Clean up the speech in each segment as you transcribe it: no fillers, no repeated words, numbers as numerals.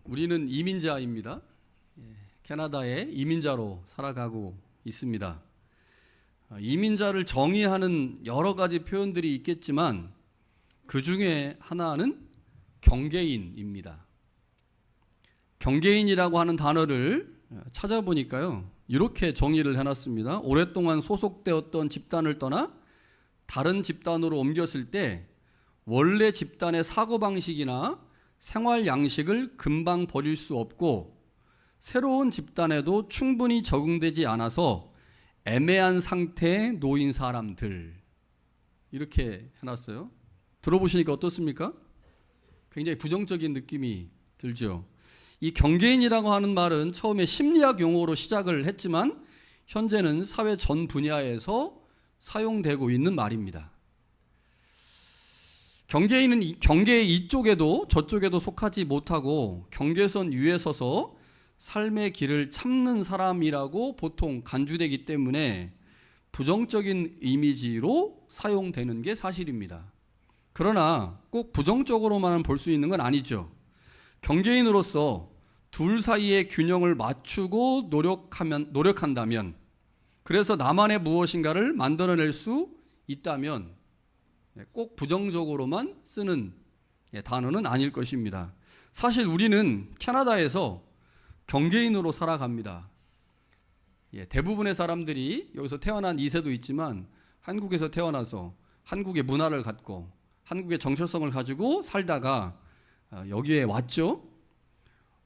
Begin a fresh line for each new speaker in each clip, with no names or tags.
우리는 이민자입니다. 캐나다에 이민자로 살아가고 있습니다. 이민자를 정의하는 여러 가지 표현들이 있겠지만 그 중에 하나는 경계인입니다. 경계인이라고 하는 단어를 찾아보니까요, 이렇게 정의를 해놨습니다. 오랫동안 소속되었던 집단을 떠나 다른 집단으로 옮겼을 때 원래 집단의 사고방식이나 생활 양식을 금방 버릴 수 없고 새로운 집단에도 충분히 적응되지 않아서 애매한 상태에 놓인 사람들, 이렇게 해놨어요. 들어보시니까 어떻습니까? 굉장히 부정적인 느낌이 들죠. 이 경계인이라고 하는 말은 처음에 심리학 용어로 시작을 했지만 현재는 사회 전 분야에서 사용되고 있는 말입니다. 경계인은 경계의 이쪽에도 저쪽에도 속하지 못하고 경계선 위에 서서 삶의 길을 참는 사람이라고 보통 간주되기 때문에 부정적인 이미지로 사용되는 게 사실입니다. 그러나 꼭 부정적으로만 볼 수 있는 건 아니죠. 경계인으로서 둘 사이의 균형을 맞추고 노력한다면, 그래서 나만의 무엇인가를 만들어낼 수 있다면 꼭 부정적으로만 쓰는 단어는 아닐 것입니다. 사실 우리는 캐나다에서 경계인으로 살아갑니다. 대부분의 사람들이 여기서 태어난 2세도 있지만 한국에서 태어나서 한국의 문화를 갖고 한국의 정체성을 가지고 살다가 여기에 왔죠.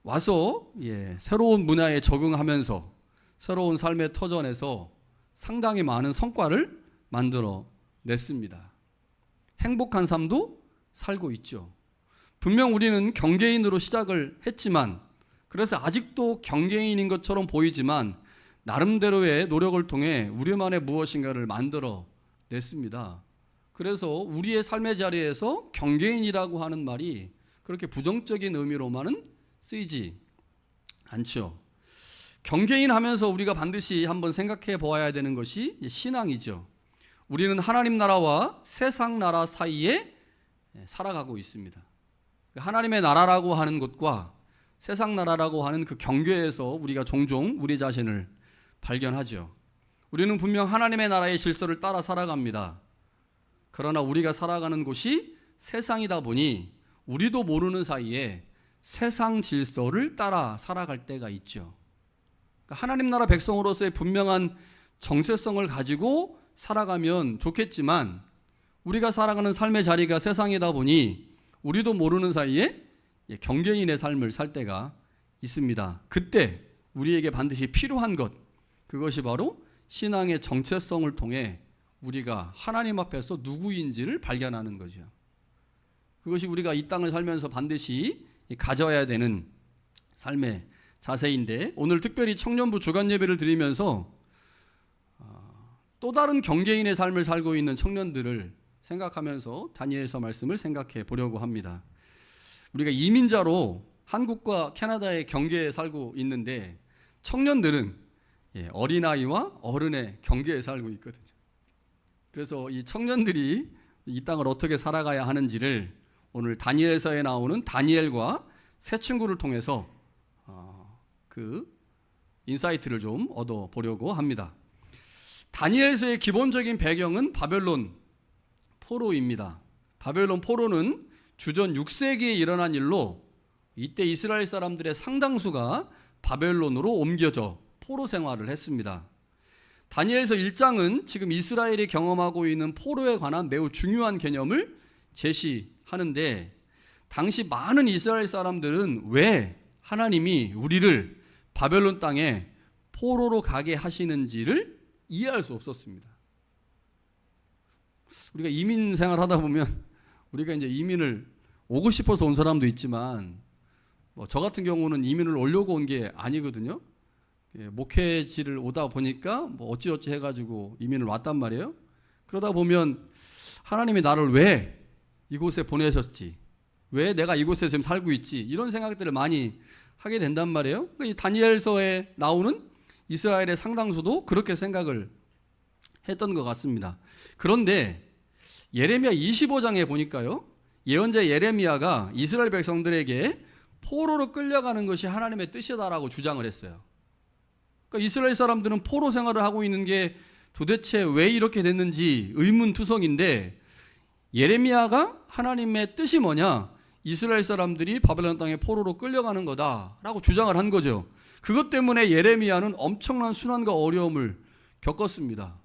와서 새로운 문화에 적응하면서 새로운 삶의 터전에서 상당히 많은 성과를 만들어 냈습니다. 행복한 삶도 살고 있죠. 분명 우리는 경계인으로 시작을 했지만, 그래서 아직도 경계인인 것처럼 보이지만 나름대로의 노력을 통해 우리만의 무엇인가를 만들어 냈습니다. 그래서 우리의 삶의 자리에서 경계인이라고 하는 말이 그렇게 부정적인 의미로만은 쓰이지 않죠. 경계인 하면서 우리가 반드시 한번 생각해 보아야 되는 것이 신앙이죠. 우리는 하나님 나라와 세상 나라 사이에 살아가고 있습니다. 하나님의 나라라고 하는 것과 세상 나라라고 하는 그 경계에서 우리가 종종 우리 자신을 발견하죠. 우리는 분명 하나님의 나라의 질서를 따라 살아갑니다. 그러나 우리가 살아가는 곳이 세상이다 보니 우리도 모르는 사이에 세상 질서를 따라 살아갈 때가 있죠. 하나님 나라 백성으로서의 분명한 정체성을 가지고 살아가면 좋겠지만 우리가 살아가는 삶의 자리가 세상이다 보니 우리도 모르는 사이에 경계인의 삶을 살 때가 있습니다. 그때 우리에게 반드시 필요한 것, 그것이 바로 신앙의 정체성을 통해 우리가 하나님 앞에서 누구인지를 발견하는 거죠. 그것이 우리가 이 땅을 살면서 반드시 가져야 되는 삶의 자세인데, 오늘 특별히 청년부 주간 예배를 드리면서 또 다른 경계인의 삶을 살고 있는 청년들을 생각하면서 다니엘서 말씀을 생각해 보려고 합니다. 우리가 이민자로 한국과 캐나다의 경계에 살고 있는데 청년들은 어린아이와 어른의 경계에 살고 있거든요. 그래서 이 청년들이 이 땅을 어떻게 살아가야 하는지를 오늘 다니엘서에 나오는 다니엘과 새 친구를 통해서 그 인사이트를 좀 얻어보려고 합니다. 다니엘서의 기본적인 배경은 바벨론 포로입니다. 바벨론 포로는 주전 6세기에 일어난 일로 이때 이스라엘 사람들의 상당수가 바벨론으로 옮겨져 포로 생활을 했습니다. 다니엘서 1장은 지금 이스라엘이 경험하고 있는 포로에 관한 매우 중요한 개념을 제시하는데, 당시 많은 이스라엘 사람들은 왜 하나님이 우리를 바벨론 땅에 포로로 가게 하시는지를 이해할 수 없었습니다. 우리가 이민 생활하다 보면 우리가 이제 이민을 오고 싶어서 온 사람도 있지만 저 같은 경우는 이민을 오려고 온 게 아니거든요. 목회지를 오다 보니까 어찌어찌 해가지고 이민을 왔단 말이에요. 그러다 보면 하나님이 나를 왜 이곳에 보내셨지, 왜 내가 이곳에 지금 살고 있지, 이런 생각들을 많이 하게 된단 말이에요. 이 다니엘서에 나오는 이스라엘의 상당수도 그렇게 생각을 했던 것 같습니다. 그런데 예레미야 25장에 보니까요, 예언자 예레미야가 이스라엘 백성들에게 포로로 끌려가는 것이 하나님의 뜻이다라고 주장을 했어요. 그러니까 이스라엘 사람들은 포로 생활을 하고 있는 게 도대체 왜 이렇게 됐는지 의문투성인데, 예레미야가 하나님의 뜻이 뭐냐? 이스라엘 사람들이 바벨론 땅에 포로로 끌려가는 거다라고 주장을 한 거죠. 그것 때문에 예레미야는 엄청난 순환과 어려움을 겪었습니다.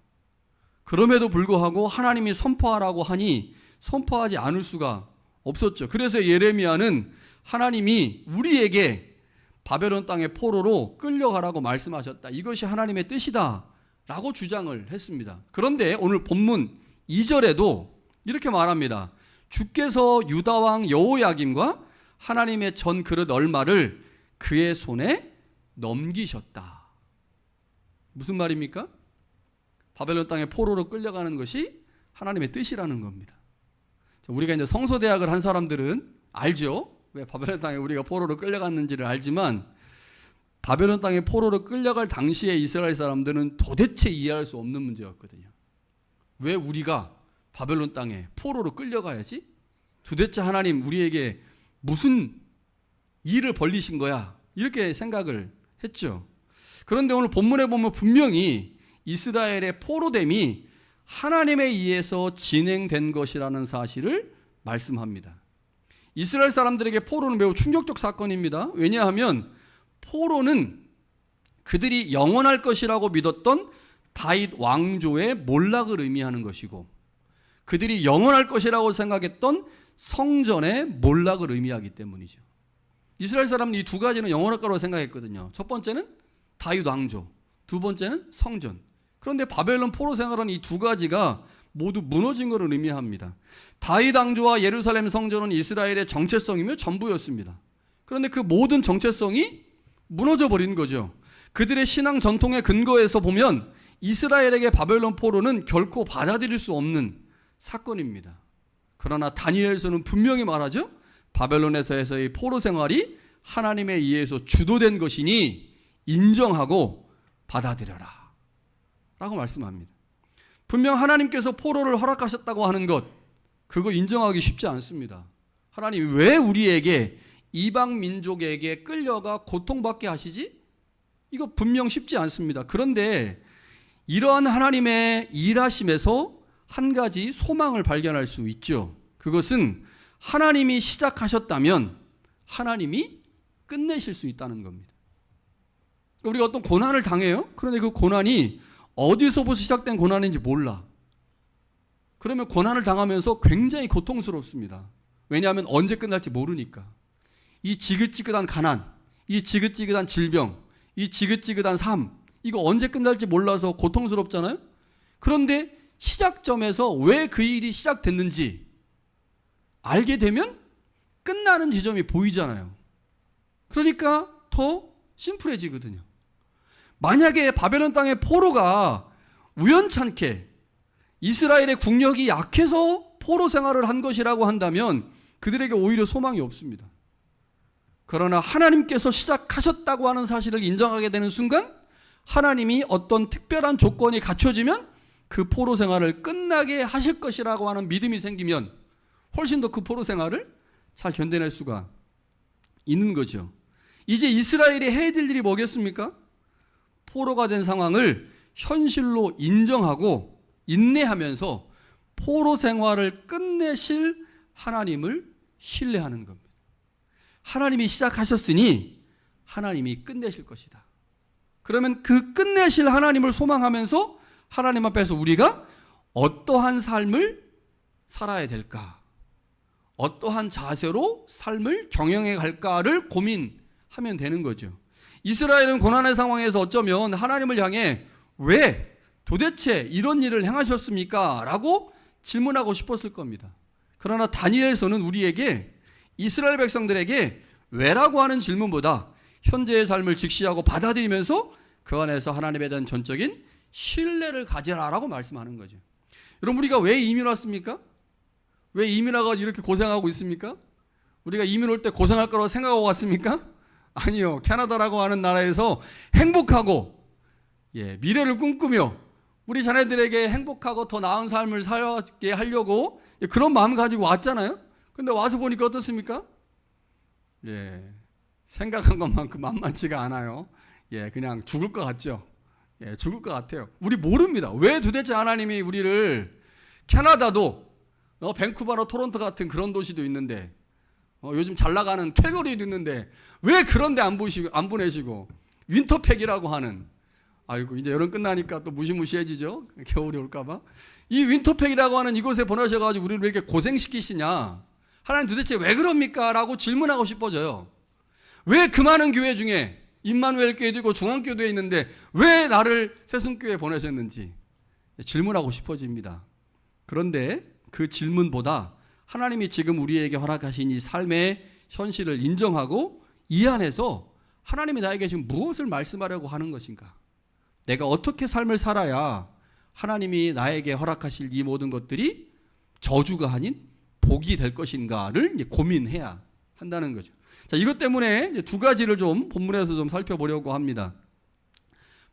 그럼에도 불구하고 하나님이 선포하라고 하니 선포하지 않을 수가 없었죠. 그래서 예레미야는 하나님이 우리에게 바벨론 땅의 포로로 끌려가라고 말씀하셨다, 이것이 하나님의 뜻이다 라고 주장을 했습니다. 그런데 오늘 본문 2절에도 이렇게 말합니다. 주께서 유다왕 여호야김과 하나님의 전 그릇 얼마를 그의 손에 넘기셨다. 무슨 말입니까? 바벨론 땅에 포로로 끌려가는 것이 하나님의 뜻이라는 겁니다. 우리가 이제 성서대학을 한 사람들은 알죠? 왜 바벨론 땅에 우리가 포로로 끌려갔는지를 알지만, 바벨론 땅에 포로로 끌려갈 당시에 이스라엘 사람들은 도대체 이해할 수 없는 문제였거든요. 왜 우리가 바벨론 땅에 포로로 끌려가야지? 도대체 하나님 우리에게 무슨 일을 벌리신 거야? 이렇게 생각을 했죠. 그런데 오늘 본문에 보면 분명히 이스라엘의 포로됨이 하나님에 의해서 진행된 것이라는 사실을 말씀합니다. 이스라엘 사람들에게 포로는 매우 충격적 사건입니다. 왜냐하면 포로는 그들이 영원할 것이라고 믿었던 다윗 왕조의 몰락을 의미하는 것이고, 그들이 영원할 것이라고 생각했던 성전의 몰락을 의미하기 때문이죠. 이스라엘 사람은 이 두 가지는 영원할 거라고 생각했거든요. 첫 번째는 다윗 왕조, 두 번째는 성전. 그런데 바벨론 포로 생활은 이 두 가지가 모두 무너진 것을 의미합니다. 다윗 왕조와 예루살렘 성전은 이스라엘의 정체성이며 전부였습니다. 그런데 그 모든 정체성이 무너져 버린 거죠. 그들의 신앙 전통의 근거에서 보면 이스라엘에게 바벨론 포로는 결코 받아들일 수 없는 사건입니다. 그러나 다니엘서는 분명히 말하죠. 바벨론에서의 포로 생활이 하나님에 의해서 주도된 것이니 인정하고 받아들여라 라고 말씀합니다. 분명 하나님께서 포로를 허락하셨다고 하는 것, 그거 인정하기 쉽지 않습니다. 하나님이 왜 우리에게 이방 민족에게 끌려가 고통받게 하시지? 이거 분명 쉽지 않습니다. 그런데 이러한 하나님의 일하심에서 한 가지 소망을 발견할 수 있죠. 그것은 하나님이 시작하셨다면 하나님이 끝내실 수 있다는 겁니다. 우리가 어떤 고난을 당해요. 그런데 그 고난이 어디서부터 시작된 고난인지 몰라. 그러면 고난을 당하면서 굉장히 고통스럽습니다. 왜냐하면 언제 끝날지 모르니까. 이 지긋지긋한 가난, 이 지긋지긋한 질병, 이 지긋지긋한 삶, 이거 언제 끝날지 몰라서 고통스럽잖아요. 그런데 시작점에서 왜 그 일이 시작됐는지 알게 되면 끝나는 지점이 보이잖아요. 그러니까 더 심플해지거든요. 만약에 바벨론 땅의 포로가 우연찮게 이스라엘의 국력이 약해서 포로 생활을 한 것이라고 한다면 그들에게 오히려 소망이 없습니다. 그러나 하나님께서 시작하셨다고 하는 사실을 인정하게 되는 순간 하나님이 어떤 특별한 조건이 갖춰지면 그 포로 생활을 끝나게 하실 것이라고 하는 믿음이 생기면 훨씬 더 그 포로 생활을 잘 견뎌낼 수가 있는 거죠. 이제 이스라엘이 해야 될 일이 뭐겠습니까? 포로가 된 상황을 현실로 인정하고 인내하면서 포로 생활을 끝내실 하나님을 신뢰하는 겁니다. 하나님이 시작하셨으니 하나님이 끝내실 것이다. 그러면 그 끝내실 하나님을 소망하면서 하나님 앞에서 우리가 어떠한 삶을 살아야 될까? 어떠한 자세로 삶을 경영해 갈까를 고민하면 되는 거죠. 이스라엘은 고난의 상황에서 어쩌면 하나님을 향해 왜 도대체 이런 일을 행하셨습니까? 라고 질문하고 싶었을 겁니다. 그러나 다니엘서는 우리에게 이스라엘 백성들에게 왜라고 하는 질문보다 현재의 삶을 직시하고 받아들이면서 그 안에서 하나님에 대한 전적인 신뢰를 가지라라고 말씀하는 거죠. 여러분, 우리가 왜 이민 왔습니까? 왜 이민 와가 이렇게 고생하고 있습니까? 우리가 이민 올 때 고생할 거라고 생각하고 왔습니까? 아니요. 캐나다라고 하는 나라에서 행복하고 미래를 꿈꾸며 우리 자녀들에게 행복하고 더 나은 삶을 살게 하려고 그런 마음 가지고 왔잖아요. 근데 와서 보니까 어떻습니까? 생각한 것만큼 만만치가 않아요. 예, 그냥 죽을 것 같죠. 예, 죽을 것 같아요. 우리 모릅니다. 왜 도대체 하나님이 우리를 캐나다도 밴쿠버나 토론토 같은 그런 도시도 있는데 요즘 잘 나가는 캘거리도 있는데 왜 그런데 안 보내시고 윈터팩이라고 하는 아이고 이제 여름 끝나니까 또 무시무시해지죠. 겨울이 올까봐 이 윈터팩이라고 하는 이곳에 보내셔가지고 우리를 왜 이렇게 고생시키시냐 하나님 도대체 왜 그럽니까? 라고 질문하고 싶어져요. 왜 그 많은 교회 중에 임마누엘 교회도 있고 중앙교회도 있는데 왜 나를 세순교회에 보내셨는지 질문하고 싶어집니다. 그런데 그 질문보다 하나님이 지금 우리에게 허락하신 이 삶의 현실을 인정하고 이 안에서 하나님이 나에게 지금 무엇을 말씀하려고 하는 것인가? 내가 어떻게 삶을 살아야 하나님이 나에게 허락하실 이 모든 것들이 저주가 아닌 복이 될 것인가를 이제 고민해야 한다는 거죠. 자, 이것 때문에 이제 두 가지를 좀 본문에서 좀 살펴보려고 합니다.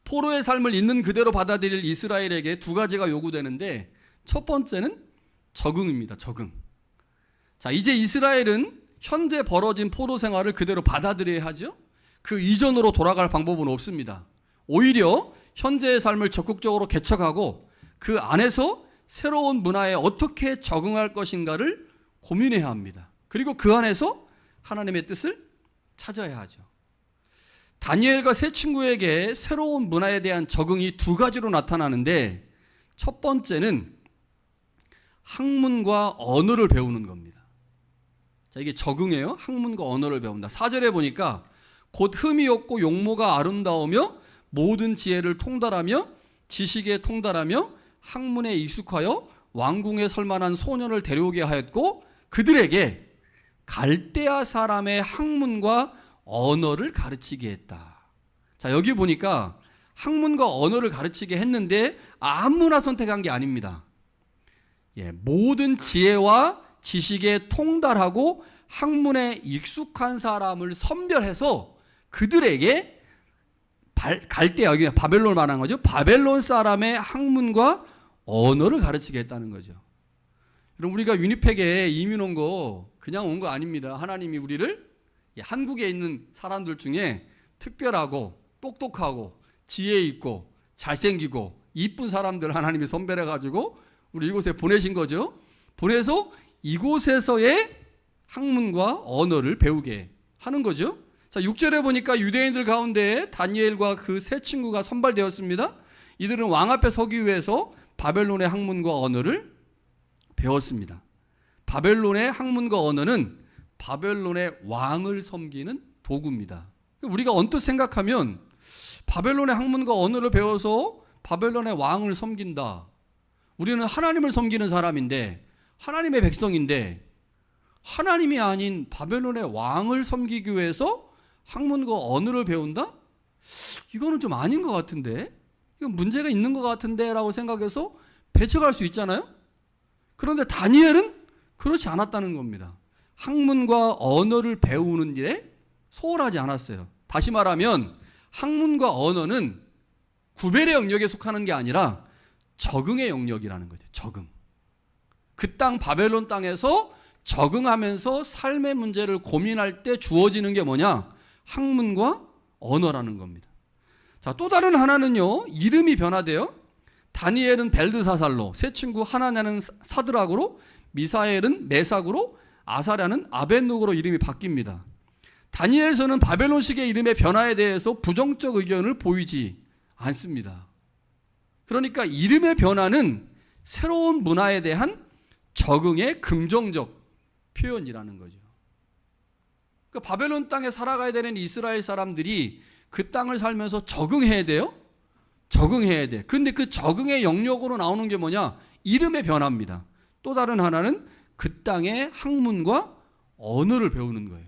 포로의 삶을 있는 그대로 받아들일 이스라엘에게 두 가지가 요구되는데 첫 번째는 적응입니다. 적응. 자, 이제 이스라엘은 현재 벌어진 포로 생활을 그대로 받아들여야 하죠. 그 이전으로 돌아갈 방법은 없습니다. 오히려 현재의 삶을 적극적으로 개척하고 그 안에서 새로운 문화에 어떻게 적응할 것인가를 고민해야 합니다. 그리고 그 안에서 하나님의 뜻을 찾아야 하죠. 다니엘과 세 친구에게 새로운 문화에 대한 적응이 두 가지로 나타나는데 첫 번째는 학문과 언어를 배우는 겁니다. 자, 이게 적응이에요. 학문과 언어를 배운다. 4절에 보니까 곧 흠이 없고 용모가 아름다우며 모든 지혜를 통달하며 지식에 통달하며 학문에 익숙하여 왕궁에 설만한 소년을 데려오게 하였고 그들에게 갈대아 사람의 학문과 언어를 가르치게 했다. 자, 여기 보니까 학문과 언어를 가르치게 했는데 아무나 선택한 게 아닙니다. 예, 모든 지혜와 지식에 통달하고 학문에 익숙한 사람을 선별해서 그들에게 갈대아, 여기 바벨론 말한 거죠. 바벨론 사람의 학문과 언어를 가르치게 했다는 거죠. 여러분, 우리가 유니팩에 이민 온 거 그냥 온 거 아닙니다. 하나님이 우리를 한국에 있는 사람들 중에 특별하고 똑똑하고 지혜 있고 잘생기고 이쁜 사람들 하나님이 선별해가지고 우리 이곳에 보내신 거죠. 보내서 이곳에서의 학문과 언어를 배우게 하는 거죠. 자, 6절에 보니까 유대인들 가운데 다니엘과 그 세 친구가 선발되었습니다. 이들은 왕 앞에 서기 위해서 바벨론의 학문과 언어를 배웠습니다. 바벨론의 학문과 언어는 바벨론의 왕을 섬기는 도구입니다. 우리가 언뜻 생각하면 바벨론의 학문과 언어를 배워서 바벨론의 왕을 섬긴다. 우리는 하나님을 섬기는 사람인데 하나님의 백성인데 하나님이 아닌 바벨론의 왕을 섬기기 위해서 학문과 언어를 배운다? 이거는 좀 아닌 것 같은데, 이건 문제가 있는 것 같은데 라고 생각해서 배척할 수 있잖아요. 그런데 다니엘은 그렇지 않았다는 겁니다. 학문과 언어를 배우는 일에 소홀하지 않았어요. 다시 말하면 학문과 언어는 구별의 영역에 속하는 게 아니라 적응의 영역이라는 거죠. 적응. 그 땅 바벨론 땅에서 적응하면서 삶의 문제를 고민할 때 주어지는 게 뭐냐? 학문과 언어라는 겁니다. 자, 또 다른 하나는요, 이름이 변화돼요. 다니엘은 벨드사살로, 세 친구 하나냐는 사드락으로, 미사엘은 메삭으로, 아사랴는 아벳노고로 이름이 바뀝니다. 다니엘서는 바벨론식의 이름의 변화에 대해서 부정적 의견을 보이지 않습니다. 그러니까 이름의 변화는 새로운 문화에 대한 적응의 긍정적 표현이라는 거죠. 그러니까 바벨론 땅에 살아가야 되는 이스라엘 사람들이 그 땅을 살면서 적응해야 돼요. 적응해야 돼. 근데 그 적응의 영역으로 나오는 게 뭐냐? 이름의 변화입니다. 또 다른 하나는 그 땅의 학문과 언어를 배우는 거예요.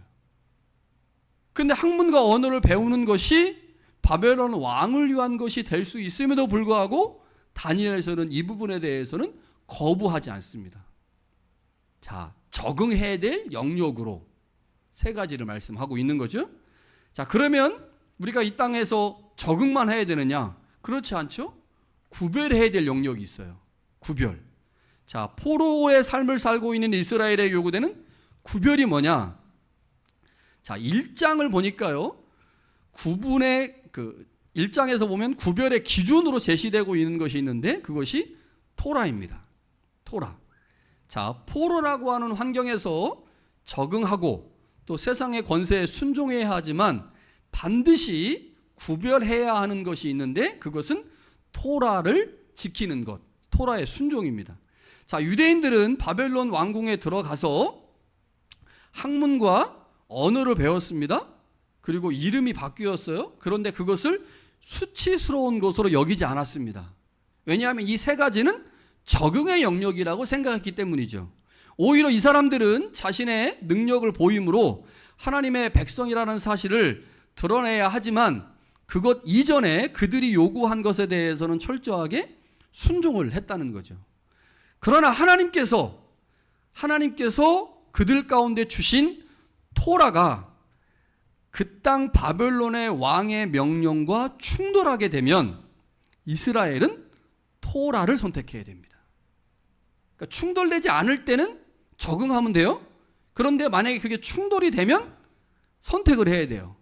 근데 학문과 언어를 배우는 것이 바벨론 왕을 위한 것이 될 수 있음에도 불구하고 다니엘서는 이 부분에 대해서는 거부하지 않습니다. 자, 적응해야 될 영역으로 세 가지를 말씀하고 있는 거죠. 자, 그러면 우리가 이 땅에서 적응만 해야 되느냐? 그렇지 않죠? 구별해야 될 영역이 있어요. 구별. 자, 포로의 삶을 살고 있는 이스라엘에 요구되는 구별이 뭐냐? 자, 1장을 보니까요. 구분의 1장에서 보면 구별의 기준으로 제시되고 있는 것이 있는데 그것이 토라입니다. 토라. 자, 포로라고 하는 환경에서 적응하고 또 세상의 권세에 순종해야 하지만 반드시 구별해야 하는 것이 있는데 그것은 토라를 지키는 것, 토라의 순종입니다. 자, 유대인들은 바벨론 왕궁에 들어가서 학문과 언어를 배웠습니다. 그리고 이름이 바뀌었어요. 그런데 그것을 수치스러운 것으로 여기지 않았습니다. 왜냐하면 이 세 가지는 적응의 영역이라고 생각했기 때문이죠. 오히려 이 사람들은 자신의 능력을 보임으로 하나님의 백성이라는 사실을 드러내야 하지만 그것 이전에 그들이 요구한 것에 대해서는 철저하게 순종을 했다는 거죠. 그러나 하나님께서 그들 가운데 주신 토라가 그 땅 바벨론의 왕의 명령과 충돌하게 되면 이스라엘은 토라를 선택해야 됩니다. 그러니까 충돌되지 않을 때는 적응하면 돼요. 그런데 만약에 그게 충돌이 되면 선택을 해야 돼요.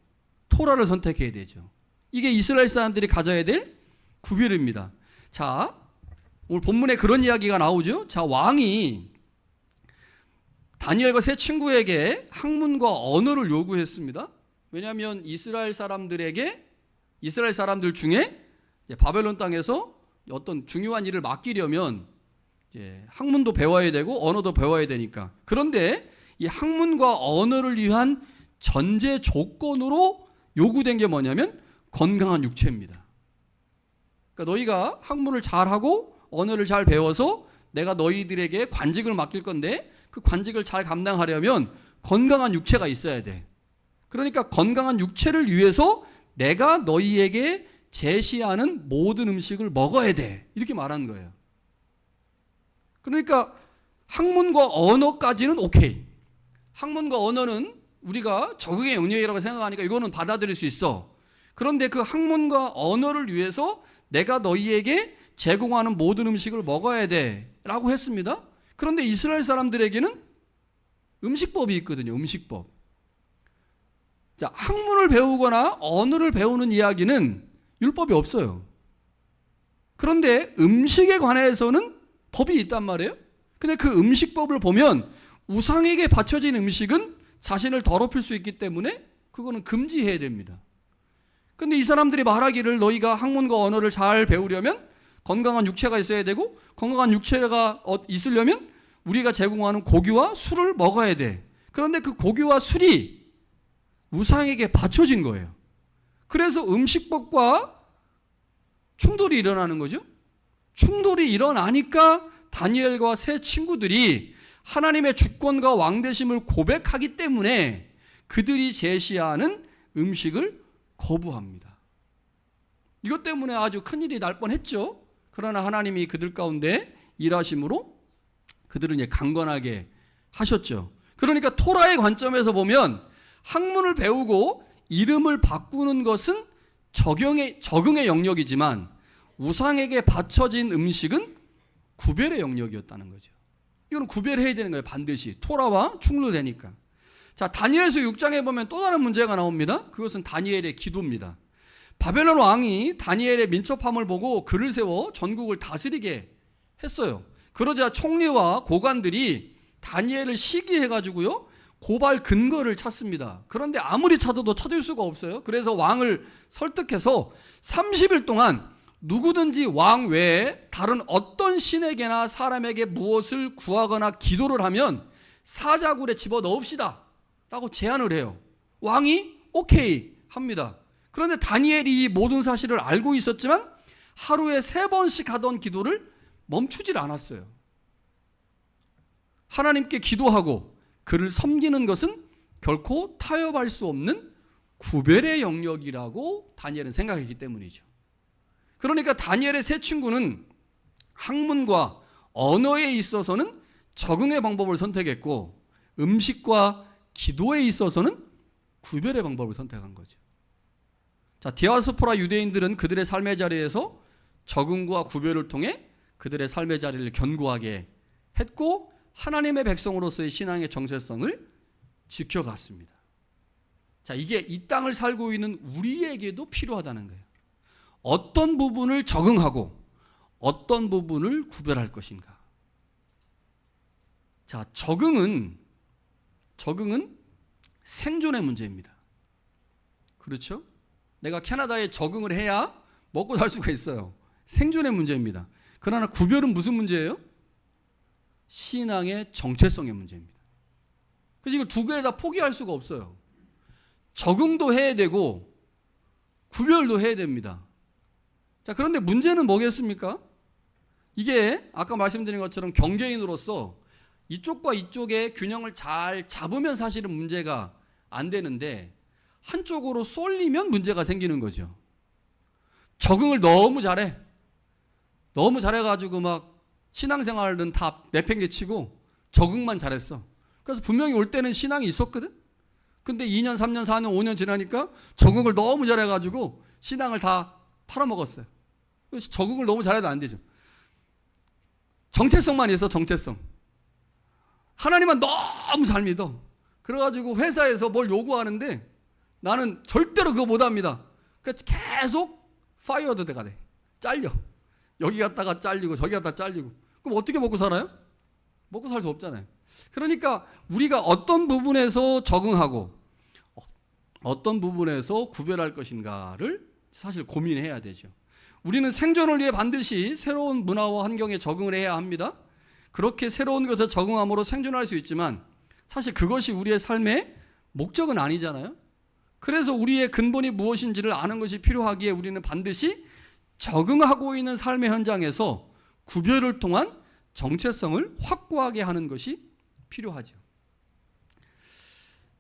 토라를 선택해야 되죠. 이게 이스라엘 사람들이 가져야 될 구별입니다. 자, 오늘 본문에 그런 이야기가 나오죠. 자, 왕이 다니엘과 세 친구에게 학문과 언어를 요구했습니다. 왜냐하면 이스라엘 사람들 중에 바벨론 땅에서 어떤 중요한 일을 맡기려면 학문도 배워야 되고 언어도 배워야 되니까. 그런데 이 학문과 언어를 위한 전제 조건으로 요구된 게 뭐냐면 건강한 육체입니다. 그러니까 너희가 학문을 잘하고 언어를 잘 배워서 내가 너희들에게 관직을 맡길 건데 그 관직을 잘 감당하려면 건강한 육체가 있어야 돼. 그러니까 건강한 육체를 위해서 내가 너희에게 제시하는 모든 음식을 먹어야 돼. 이렇게 말하는 거예요. 그러니까 학문과 언어까지는 오케이. 학문과 언어는 우리가 적응의 영역이라고 생각하니까 이거는 받아들일 수 있어. 그런데 그 학문과 언어를 위해서 내가 너희에게 제공하는 모든 음식을 먹어야 돼 라고 했습니다. 그런데 이스라엘 사람들에게는 음식법이 있거든요. 음식법. 자, 학문을 배우거나 언어를 배우는 이야기는 율법이 없어요. 그런데 음식에 관해서는 법이 있단 말이에요. 근데 그 음식법을 보면 우상에게 바쳐진 음식은 자신을 더럽힐 수 있기 때문에 그거는 금지해야 됩니다. 근데 이 사람들이 말하기를 너희가 학문과 언어를 잘 배우려면 건강한 육체가 있어야 되고 건강한 육체가 있으려면 우리가 제공하는 고기와 술을 먹어야 돼. 그런데 그 고기와 술이 우상에게 바쳐진 거예요. 그래서 음식법과 충돌이 일어나는 거죠. 충돌이 일어나니까 다니엘과 세 친구들이 하나님의 주권과 왕되심을 고백하기 때문에 그들이 제시하는 음식을 거부합니다. 이것 때문에 아주 큰일이 날 뻔했죠. 그러나 하나님이 그들 가운데 일하심으로 그들은 강건하게 하셨죠. 그러니까 토라의 관점에서 보면 학문을 배우고 이름을 바꾸는 것은 적응의 영역이지만 우상에게 바쳐진 음식은 구별의 영역이었다는 거죠. 이거는 구별해야 되는 거예요. 반드시. 토라와 충돌되니까. 자, 다니엘서 6장에 보면 또 다른 문제가 나옵니다. 그것은 다니엘의 기도입니다. 바벨론 왕이 다니엘의 민첩함을 보고 그를 세워 전국을 다스리게 했어요. 그러자 총리와 고관들이 다니엘을 시기해가지고요 고발 근거를 찾습니다. 그런데 아무리 찾아도 찾을 수가 없어요. 그래서 왕을 설득해서 30일 동안 누구든지 왕 외에 다른 어떤 신에게나 사람에게 무엇을 구하거나 기도를 하면 사자굴에 집어넣읍시다 라고 제안을 해요. 왕이 오케이 합니다. 그런데 다니엘이 이 모든 사실을 알고 있었지만 하루에 3번씩 하던 기도를 멈추질 않았어요. 하나님께 기도하고 그를 섬기는 것은 결코 타협할 수 없는 구별의 영역이라고 다니엘은 생각했기 때문이죠. 그러니까 다니엘의 세 친구는 학문과 언어에 있어서는 적응의 방법을 선택했고 음식과 기도에 있어서는 구별의 방법을 선택한 거죠. 자, 디아스포라 유대인들은 그들의 삶의 자리에서 적응과 구별을 통해 그들의 삶의 자리를 견고하게 했고 하나님의 백성으로서의 신앙의 정체성을 지켜갔습니다. 자, 이게 이 땅을 살고 있는 우리에게도 필요하다는 거예요. 어떤 부분을 적응하고 어떤 부분을 구별할 것인가. 자, 적응은 생존의 문제입니다. 그렇죠? 내가 캐나다에 적응을 해야 먹고 살 수가 있어요. 생존의 문제입니다. 그러나 구별은 무슨 문제예요? 신앙의 정체성의 문제입니다. 그래서 이거 두 개 다 포기할 수가 없어요. 적응도 해야 되고 구별도 해야 됩니다. 자, 그런데 문제는 뭐겠습니까? 이게 아까 말씀드린 것처럼 경계인으로서 이쪽과 이쪽의 균형을 잘 잡으면 사실은 문제가 안 되는데 한쪽으로 쏠리면 문제가 생기는 거죠. 적응을 너무 잘해. 너무 잘해가지고 막 신앙생활은 다 내팽개치고 적응만 잘했어. 그래서 분명히 올 때는 신앙이 있었거든. 근데 2년, 3년, 4년, 5년 지나니까 적응을 너무 잘해가지고 신앙을 다 팔아먹었어요. 그래서 적응을 너무 잘해도 안 되죠. 정체성만 있어, 정체성. 하나님만 너무 잘 믿어. 그래가지고 회사에서 뭘 요구하는데 나는 절대로 그거 못합니다. 그래서 계속 파이어드 돼가 돼. 잘려. 여기 갔다가 잘리고 저기 갔다가 잘리고. 그럼 어떻게 먹고 살아요? 먹고 살 수 없잖아요. 그러니까 우리가 어떤 부분에서 적응하고 어떤 부분에서 구별할 것인가를 사실 고민해야 되죠. 우리는 생존을 위해 반드시 새로운 문화와 환경에 적응을 해야 합니다. 그렇게 새로운 것에 적응함으로 생존할 수 있지만 사실 그것이 우리의 삶의 목적은 아니잖아요. 그래서 우리의 근본이 무엇인지를 아는 것이 필요하기에 우리는 반드시 적응하고 있는 삶의 현장에서 구별을 통한 정체성을 확고하게 하는 것이 필요하죠.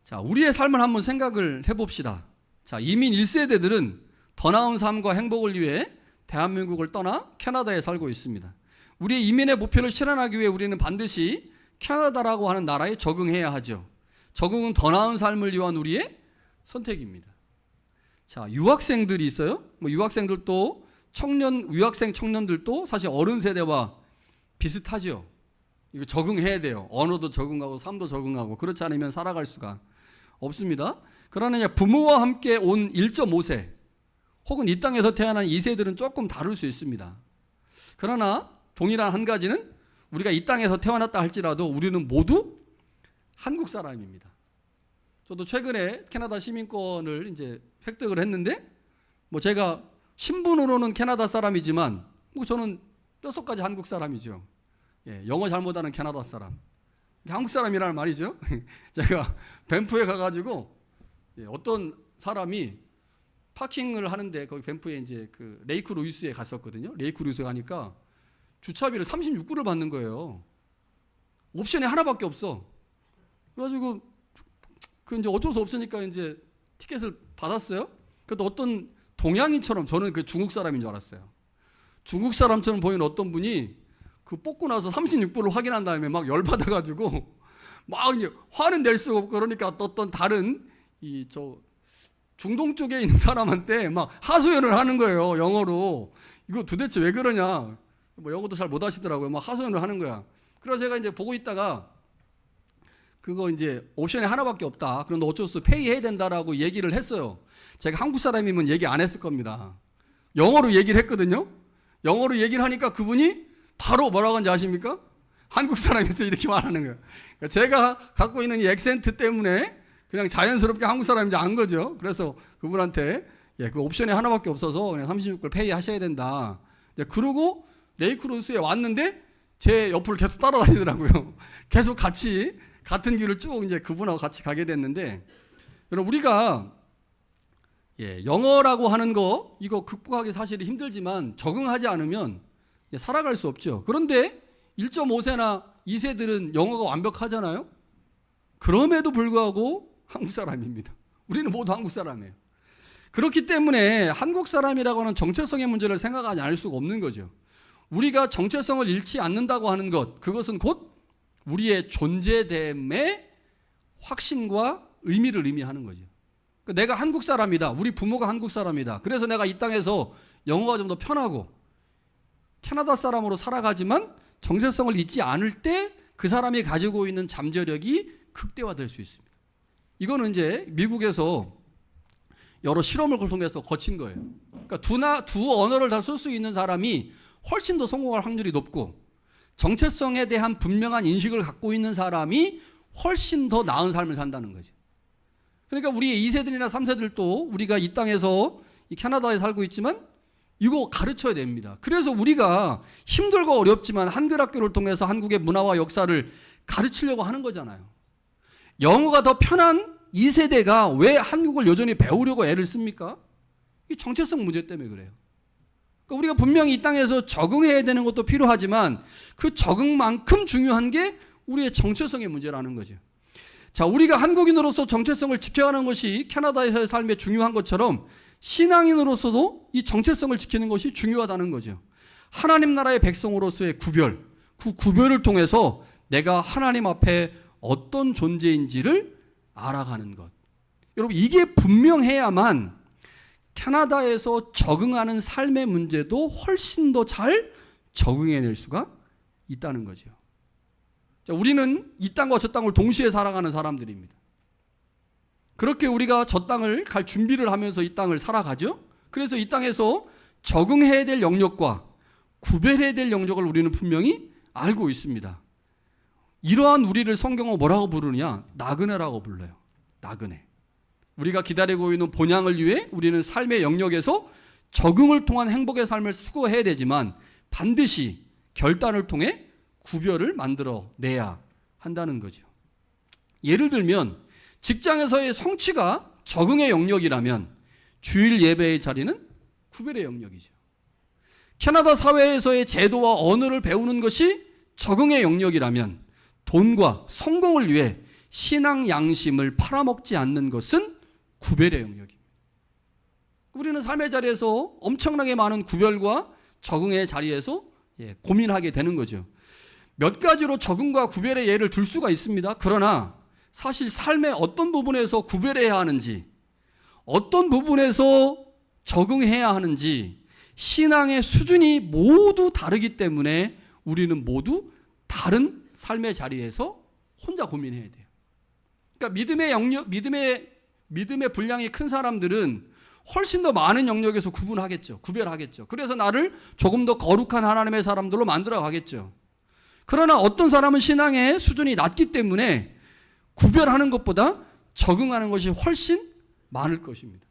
자, 우리의 삶을 한번 생각을 해봅시다. 자, 이민 1세대들은 더 나은 삶과 행복을 위해 대한민국을 떠나 캐나다에 살고 있습니다. 우리의 이민의 목표를 실현하기 위해 우리는 반드시 캐나다라고 하는 나라에 적응해야 하죠. 적응은 더 나은 삶을 위한 우리의 선택입니다. 자, 유학생들이 있어요. 유학생들도 유학생 청년들도 사실 어른 세대와 비슷하죠. 이거 적응해야 돼요. 언어도 적응하고 삶도 적응하고 그렇지 않으면 살아갈 수가 없습니다. 그러나 부모와 함께 온 1.5세 혹은 이 땅에서 태어난 2세들은 조금 다를 수 있습니다. 그러나 동일한 한 가지는 우리가 이 땅에서 태어났다 할지라도 우리는 모두 한국 사람입니다. 저도 최근에 캐나다 시민권을 이제 획득을 했는데 제가 신분으로는 캐나다 사람이지만 저는 뼛속까지 한국 사람이죠. 예, 영어 잘못하는 캐나다 사람. 한국 사람이라는 말이죠. 제가 밴프에 가가지고 어떤 사람이 파킹을 하는데 거기 밴프에 이제 그 레이크 루이스에 갔었거든요. 레이크 루이스 가니까 주차비를 36불을 받는 거예요. 옵션이 하나밖에 없어. 그래가지고 그 이제 어쩔 수 없으니까 이제 티켓을 받았어요. 그래도 어떤 동양인처럼 저는 그 중국 사람인 줄 알았어요. 중국 사람처럼 보이는 어떤 분이 그 뽑고 나서 36불을 확인한 다음에 막 열받아가지고 막 이제 화는 낼 수가 없고 그러니까 어떤 다른 중동 쪽에 있는 사람한테 막 하소연을 하는 거예요. 영어로. 이거 도대체 왜 그러냐. 영어도 잘 못하시더라고요. 막 하소연을 하는 거야. 그래서 제가 이제 보고 있다가 그거 이제 옵션이 하나밖에 없다. 그런데 어쩔 수 없어 페이해야 된다라고 얘기를 했어요. 제가 한국 사람이면 얘기 안 했을 겁니다. 영어로 얘기를 했거든요. 영어로 얘기를 하니까 그분이 바로 뭐라고 하는지 아십니까? 한국 사람이서 이렇게 말하는 거예요. 그러니까 제가 갖고 있는 이 액센트 때문에 그냥 자연스럽게 한국 사람인지 안 거죠. 그래서 그분한테 그 옵션이 하나밖에 없어서 그냥 36불 페이 하셔야 된다. 그러고 레이크루스에 왔는데 제 옆을 계속 따라다니더라고요. 계속 같은 길을 쭉 이제 그분하고 같이 가게 됐는데, 여러분 우리가 영어라고 하는 거 이거 극복하기 사실 힘들지만 적응하지 않으면 살아갈 수 없죠. 그런데 1.5세나 2세들은 영어가 완벽하잖아요. 그럼에도 불구하고 한국 사람입니다. 우리는 모두 한국 사람이에요. 그렇기 때문에 한국 사람이라고 하는 정체성의 문제를 생각하지 않을 수가 없는 거죠. 우리가 정체성을 잃지 않는다고 하는 것, 그것은 곧 우리의 존재됨의 확신과 의미를 의미하는 거죠. 그러니까 내가 한국 사람이다. 우리 부모가 한국 사람이다. 그래서 내가 이 땅에서 영어가 좀 더 편하고 캐나다 사람으로 살아가지만 정체성을 잊지 않을 때 그 사람이 가지고 있는 잠재력이 극대화될 수 있습니다. 이거는 이제 미국에서 여러 실험을 통해서 거친 거예요. 그러니까 두 언어를 다 쓸 수 있는 사람이 훨씬 더 성공할 확률이 높고, 정체성에 대한 분명한 인식을 갖고 있는 사람이 훨씬 더 나은 삶을 산다는 거죠. 그러니까 우리 2세들이나 3세들도 우리가 이 땅에서 이 캐나다에 살고 있지만 이거 가르쳐야 됩니다. 그래서 우리가 힘들고 어렵지만 한글 학교를 통해서 한국의 문화와 역사를 가르치려고 하는 거잖아요. 영어가 더 편한 2세대가 왜 한국을 여전히 배우려고 애를 씁니까? 이 정체성 문제 때문에 그래요. 그러니까 우리가 분명히 이 땅에서 적응해야 되는 것도 필요하지만 그 적응만큼 중요한 게 우리의 정체성의 문제라는 거죠. 자, 우리가 한국인으로서 정체성을 지켜가는 것이 캐나다에서의 삶에 중요한 것처럼 신앙인으로서도 이 정체성을 지키는 것이 중요하다는 거죠. 하나님 나라의 백성으로서의 구별, 그 구별을 통해서 내가 하나님 앞에 어떤 존재인지를 알아가는 것. 여러분, 이게 분명해야만 캐나다에서 적응하는 삶의 문제도 훨씬 더 잘 적응해낼 수가 있다는 거죠. 자, 우리는 이 땅과 저 땅을 동시에 살아가는 사람들입니다. 그렇게 우리가 저 땅을 갈 준비를 하면서 이 땅을 살아가죠. 그래서 이 땅에서 적응해야 될 영역과 구별해야 될 영역을 우리는 분명히 알고 있습니다. 이러한 우리를 성경은 뭐라고 부르느냐? 나그네라고 불러요. 나그네. 우리가 기다리고 있는 본향을 위해 우리는 삶의 영역에서 적응을 통한 행복의 삶을 수고해야 되지만 반드시 결단을 통해 구별을 만들어내야 한다는 거죠. 예를 들면 직장에서의 성취가 적응의 영역이라면 주일 예배의 자리는 구별의 영역이죠. 캐나다 사회에서의 제도와 언어를 배우는 것이 적응의 영역이라면 돈과 성공을 위해 신앙 양심을 팔아먹지 않는 것은 구별의 영역입니다. 우리는 삶의 자리에서 엄청나게 많은 구별과 적응의 자리에서 고민하게 되는 거죠. 몇 가지로 적응과 구별의 예를 들 수가 있습니다. 그러나 사실 삶의 어떤 부분에서 구별해야 하는지, 어떤 부분에서 적응해야 하는지 신앙의 수준이 모두 다르기 때문에 우리는 모두 다른 삶의 자리에서 혼자 고민해야 돼요. 그러니까 믿음의 분량이 큰 사람들은 훨씬 더 많은 영역에서 구별하겠죠. 그래서 나를 조금 더 거룩한 하나님의 사람들로 만들어 가겠죠. 그러나 어떤 사람은 신앙의 수준이 낮기 때문에 구별하는 것보다 적응하는 것이 훨씬 많을 것입니다.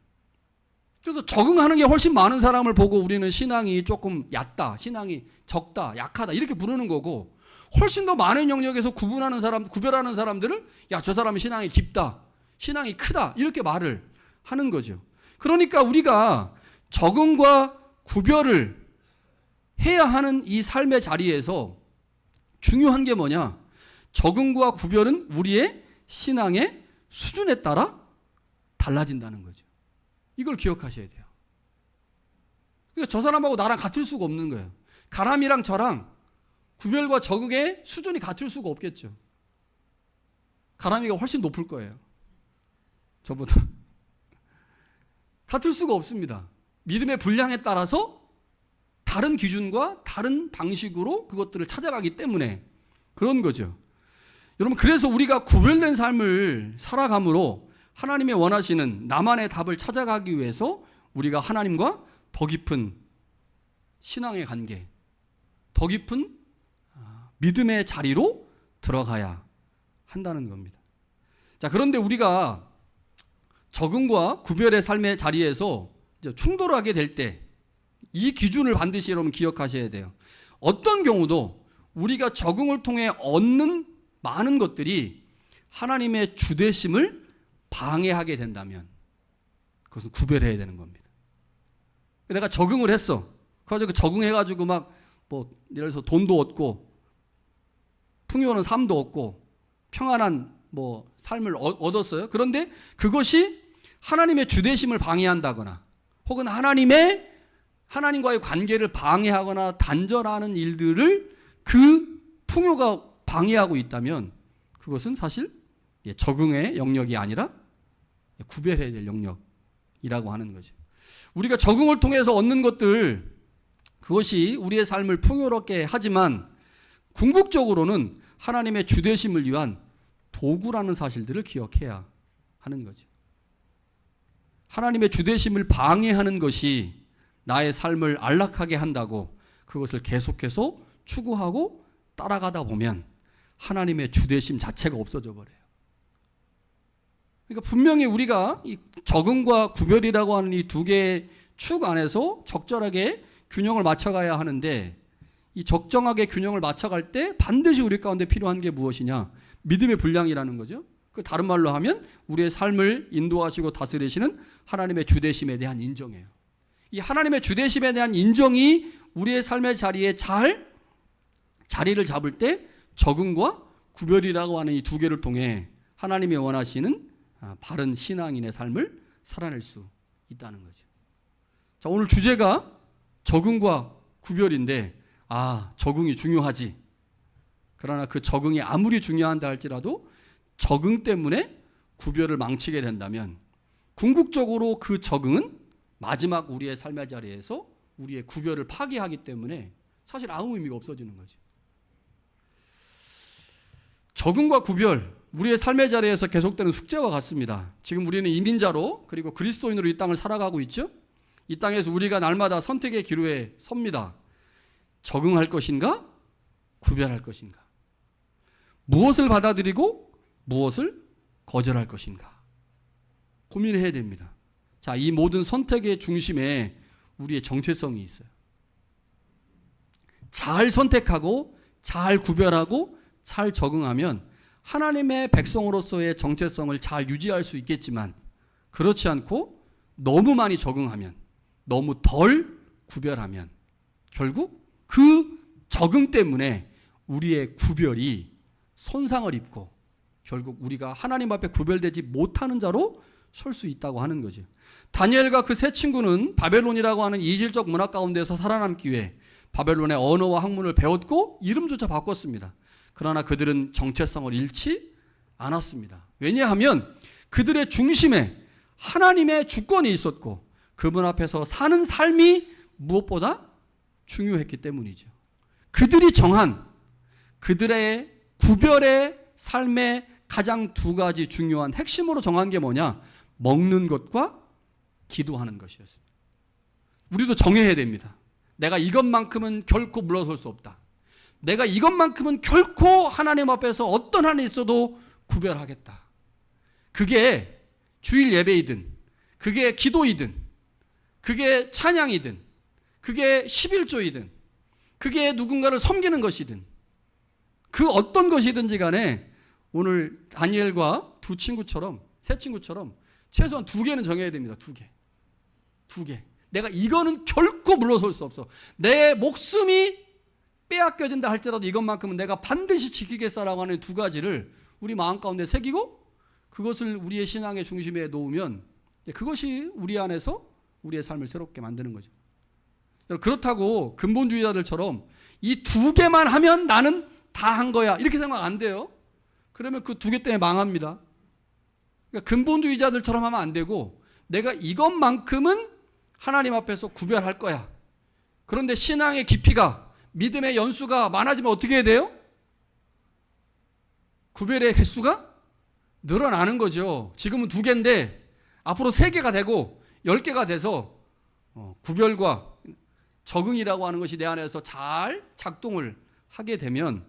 그래서 적응하는 게 훨씬 많은 사람을 보고 우리는 신앙이 조금 얕다, 신앙이 적다, 약하다 이렇게 부르는 거고, 훨씬 더 많은 영역에서 구별하는 사람들은 야, 저 사람은 신앙이 깊다, 신앙이 크다 이렇게 말을 하는 거죠. 그러니까 우리가 적응과 구별을 해야 하는 이 삶의 자리에서 중요한 게 뭐냐? 적응과 구별은 우리의 신앙의 수준에 따라 달라진다는 거죠. 이걸 기억하셔야 돼요. 그러니까 저 사람하고 나랑 같을 수가 없는 거예요. 가람이랑 저랑 구별과 적응의 수준이 같을 수가 없겠죠. 가람이가 훨씬 높을 거예요. 저보다. 같을 수가 없습니다. 믿음의 분량에 따라서 다른 기준과 다른 방식으로 그것들을 찾아가기 때문에 그런 거죠. 여러분, 그래서 우리가 구별된 삶을 살아감으로 하나님이 원하시는 나만의 답을 찾아가기 위해서 우리가 하나님과 더 깊은 신앙의 관계, 더 깊은 믿음의 자리로 들어가야 한다는 겁니다. 자, 그런데 우리가 적응과 구별의 삶의 자리에서 충돌을 하게 될 때 이 기준을 반드시 여러분 기억하셔야 돼요. 어떤 경우도 우리가 적응을 통해 얻는 많은 것들이 하나님의 주되심을 방해하게 된다면 그것은 구별해야 되는 겁니다. 내가 적응을 했어. 그래서 적응해가지고 예를 들어서 돈도 얻고 풍요로운 삶도 얻고 평안한 삶을 얻었어요. 그런데 그것이 하나님의 주되심을 방해한다거나 혹은 하나님과의 관계를 방해하거나 단절하는 일들을 그 풍요가 방해하고 있다면 그것은 사실 적응의 영역이 아니라 구별해야 될 영역이라고 하는 거죠. 우리가 적응을 통해서 얻는 것들, 그것이 우리의 삶을 풍요롭게 하지만 궁극적으로는 하나님의 주되심을 위한 도구라는 사실들을 기억해야 하는 거죠. 하나님의 주되심을 방해하는 것이 나의 삶을 안락하게 한다고 그것을 계속해서 추구하고 따라가다 보면 하나님의 주되심 자체가 없어져 버려요. 그러니까 분명히 우리가 이 적응과 구별이라고 하는 이 두 개의 축 안에서 적절하게 균형을 맞춰가야 하는데, 이 적정하게 균형을 맞춰갈 때 반드시 우리 가운데 필요한 게 무엇이냐? 믿음의 분량이라는 거죠. 그 다른 말로 하면 우리의 삶을 인도하시고 다스리시는 하나님의 주되심에 대한 인정이에요. 이 하나님의 주되심에 대한 인정이 우리의 삶의 자리에 잘 자리를 잡을 때 적응과 구별이라고 하는 이 두 개를 통해 하나님이 원하시는 바른 신앙인의 삶을 살아낼 수 있다는 거죠. 자, 오늘 주제가 적응과 구별인데, 적응이 중요하지. 그러나 그 적응이 아무리 중요한다 할지라도 적응 때문에 구별을 망치게 된다면 궁극적으로 그 적응은 마지막 우리의 삶의 자리에서 우리의 구별을 파괴하기 때문에 사실 아무 의미가 없어지는 거지. 적응과 구별, 우리의 삶의 자리에서 계속되는 숙제와 같습니다. 지금 우리는 이민자로 그리고 그리스도인으로 이 땅을 살아가고 있죠. 이 땅에서 우리가 날마다 선택의 기로에 섭니다. 적응할 것인가? 구별할 것인가? 무엇을 받아들이고 무엇을 거절할 것인가? 고민해야 됩니다. 자, 이 모든 선택의 중심에 우리의 정체성이 있어요. 잘 선택하고 잘 구별하고 잘 적응하면 하나님의 백성으로서의 정체성을 잘 유지할 수 있겠지만, 그렇지 않고 너무 많이 적응하면, 너무 덜 구별하면 결국 그 적응 때문에 우리의 구별이 손상을 입고 결국 우리가 하나님 앞에 구별되지 못하는 자로 설 수 있다고 하는 거죠. 다니엘과 그 세 친구는 바벨론이라고 하는 이질적 문화 가운데서 살아남기 위해 바벨론의 언어와 학문을 배웠고 이름조차 바꿨습니다. 그러나 그들은 정체성을 잃지 않았습니다. 왜냐하면 그들의 중심에 하나님의 주권이 있었고 그분 앞에서 사는 삶이 무엇보다 중요했기 때문이죠. 그들이 정한 그들의 구별의 삶의 가장 두 가지 중요한 핵심으로 정한 게 뭐냐? 먹는 것과 기도하는 것이었습니다. 우리도 정해야 됩니다. 내가 이것만큼은 결코 물러설 수 없다. 내가 이것만큼은 결코 하나님 앞에서 어떤 한이 있어도 구별하겠다. 그게 주일 예배이든, 그게 기도이든, 그게 찬양이든, 그게 11조이든, 그게 누군가를 섬기는 것이든, 그 어떤 것이든지 간에 오늘 다니엘과 두 친구처럼, 세 친구처럼 최소한 두 개는 정해야 됩니다. 두 개. 내가 이거는 결코 물러설 수 없어. 내 목숨이 빼앗겨진다 할지라도 이것만큼은 내가 반드시 지키겠어라고 하는 두 가지를 우리 마음 가운데 새기고 그것을 우리의 신앙의 중심에 놓으면 그것이 우리 안에서 우리의 삶을 새롭게 만드는 거죠. 그렇다고 근본주의자들처럼 이 두 개만 하면 나는 다 한 거야 이렇게 생각 안 돼요. 그러면 그 두 개 때문에 망합니다. 그러니까 근본주의자들처럼 하면 안 되고 내가 이것만큼은 하나님 앞에서 구별할 거야. 그런데 신앙의 깊이가, 믿음의 연수가 많아지면 어떻게 해야 돼요? 구별의 횟수가 늘어나는 거죠. 지금은 두 개인데 앞으로 세 개가 되고 10개가 돼서 구별과 적응이라고 하는 것이 내 안에서 잘 작동을 하게 되면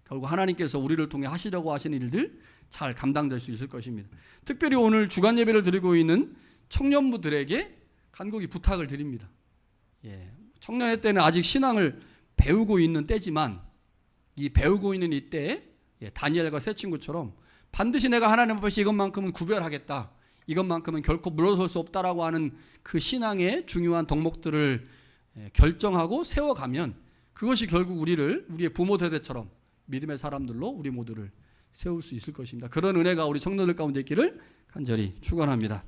결국 하나님께서 우리를 통해 하시려고 하시는 일들 잘 감당될 수 있을 것입니다. 특별히 오늘 주간 예배를 드리고 있는 청년부들에게 간곡히 부탁을 드립니다. 청년의 때는 아직 신앙을 배우고 있는 때지만 이 배우고 있는 이때에 다니엘과 세 친구처럼 반드시 내가 하나님 앞에서 이것만큼은 구별하겠다. 이것만큼은 결코 물러설 수 없다라고 하는 그 신앙의 중요한 덕목들을 결정하고 세워가면 그것이 결국 우리의 부모 세대처럼 믿음의 사람들로 우리 모두를 세울 수 있을 것입니다. 그런 은혜가 우리 청년들 가운데 있기를 간절히 축원합니다.